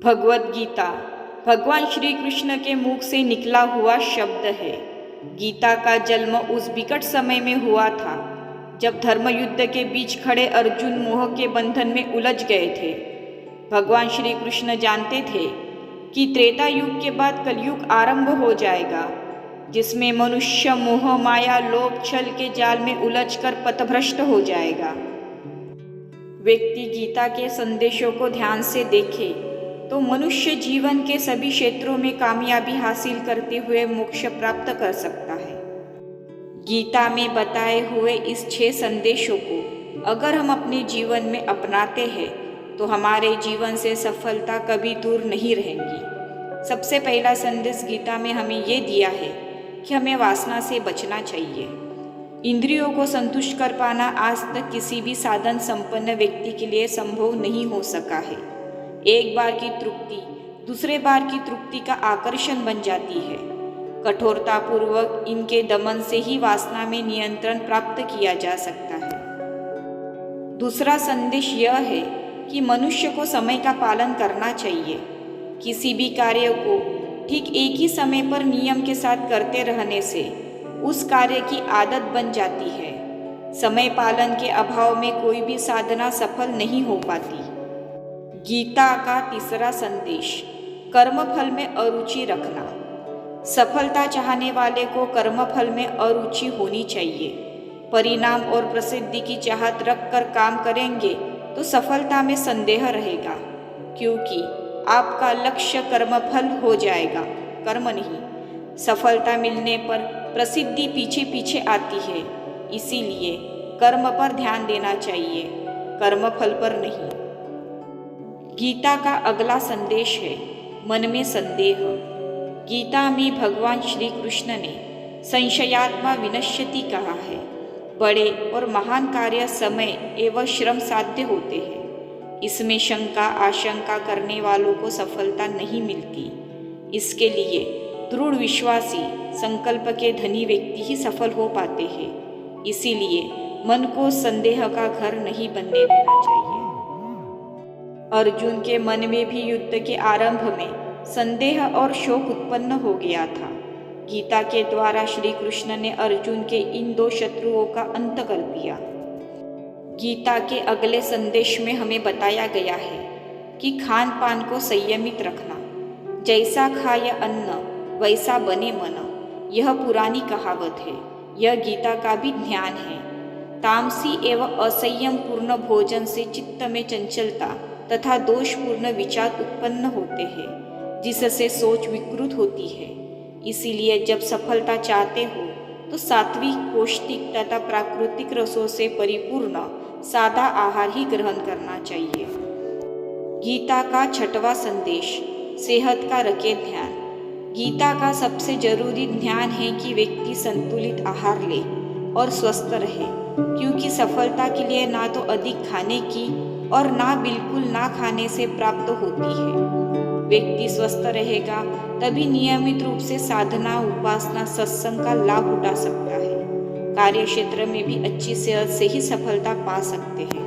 भगवत गीता भगवान श्री कृष्ण के मुख से निकला हुआ शब्द है। गीता का जन्म उस विकट समय में हुआ था जब धर्मयुद्ध के बीच खड़े अर्जुन मोह के बंधन में उलझ गए थे। भगवान श्री कृष्ण जानते थे कि त्रेता युग के बाद कलयुग आरंभ हो जाएगा, जिसमें मनुष्य मोह माया लोभ छल के जाल में उलझकर पथभ्रष्ट हो जाएगा। व्यक्ति गीता के संदेशों को ध्यान से देखे तो मनुष्य जीवन के सभी क्षेत्रों में कामयाबी हासिल करते हुए मोक्ष प्राप्त कर सकता है। गीता में बताए हुए इस 6 संदेशों को अगर हम अपने जीवन में अपनाते हैं तो हमारे जीवन से सफलता कभी दूर नहीं रहेंगी। सबसे पहला संदेश गीता में हमें ये दिया है कि हमें वासना से बचना चाहिए। इंद्रियों को संतुष्ट कर पाना आज तक किसी भी साधन संपन्न व्यक्ति के लिए संभव नहीं हो सका है। एक बार की तृप्ति दूसरे बार की तृप्ति का आकर्षण बन जाती है। कठोरतापूर्वक इनके दमन से ही वासना में नियंत्रण प्राप्त किया जा सकता है। दूसरा संदेश यह है कि मनुष्य को समय का पालन करना चाहिए। किसी भी कार्य को ठीक एक ही समय पर नियम के साथ करते रहने से उस कार्य की आदत बन जाती है। समय पालन के अभाव में कोई भी साधना सफल नहीं हो पाती। गीता का तीसरा संदेश कर्मफल में अरुचि रखना। सफलता चाहने वाले को कर्मफल में अरुचि होनी चाहिए। परिणाम और प्रसिद्धि की चाहत रखकर काम करेंगे तो सफलता में संदेह रहेगा, क्योंकि आपका लक्ष्य कर्मफल हो जाएगा, कर्म नहीं। सफलता मिलने पर प्रसिद्धि पीछे पीछे आती है, इसीलिए कर्म पर ध्यान देना चाहिए, कर्मफल पर नहीं। गीता का अगला संदेश है मन में संदेह। गीता में भगवान श्री कृष्ण ने संशयात्मा विनश्यति कहा है। बड़े और महान कार्य समय एवं श्रम साध्य होते हैं। इसमें शंका आशंका करने वालों को सफलता नहीं मिलती। इसके लिए दृढ़ विश्वासी संकल्प के धनी व्यक्ति ही सफल हो पाते हैं। इसीलिए मन को संदेह का घर नहीं बनने देना चाहिए। अर्जुन के मन में भी युद्ध के आरंभ में संदेह और शोक उत्पन्न हो गया था। गीता के द्वारा श्री कृष्ण ने अर्जुन के इन 2 शत्रुओं का अंत कर दिया। गीता के अगले संदेश में हमें बताया गया है कि खान पान को संयमित रखना। जैसा खाय अन्न वैसा बने मन, यह पुरानी कहावत है। यह गीता का भी ध्यान है। तामसी एवं असंयम पूर्ण भोजन से चित्त में चंचलता तथा दोषपूर्ण विचार उत्पन्न होते हैं, जिससे सोच विकृत होती है। इसीलिए जब सफलता चाहते हो तो सात्विक, पौष्टिक तथा प्राकृतिक रसों से परिपूर्ण सादा आहार ही ग्रहण करना चाहिए। गीता का 6वां संदेश सेहत का रखे ध्यान। गीता का सबसे जरूरी ध्यान है कि व्यक्ति संतुलित आहार ले और स्वस्थ रहे, क्योंकि सफलता के लिए ना तो अधिक खाने की और ना बिल्कुल ना खाने से प्राप्त होती है। व्यक्ति स्वस्थ रहेगा तभी नियमित रूप से साधना, उपासना, सत्संग का लाभ उठा सकता है। कार्य क्षेत्र में भी अच्छी सेहत से ही सफलता पा सकते हैं।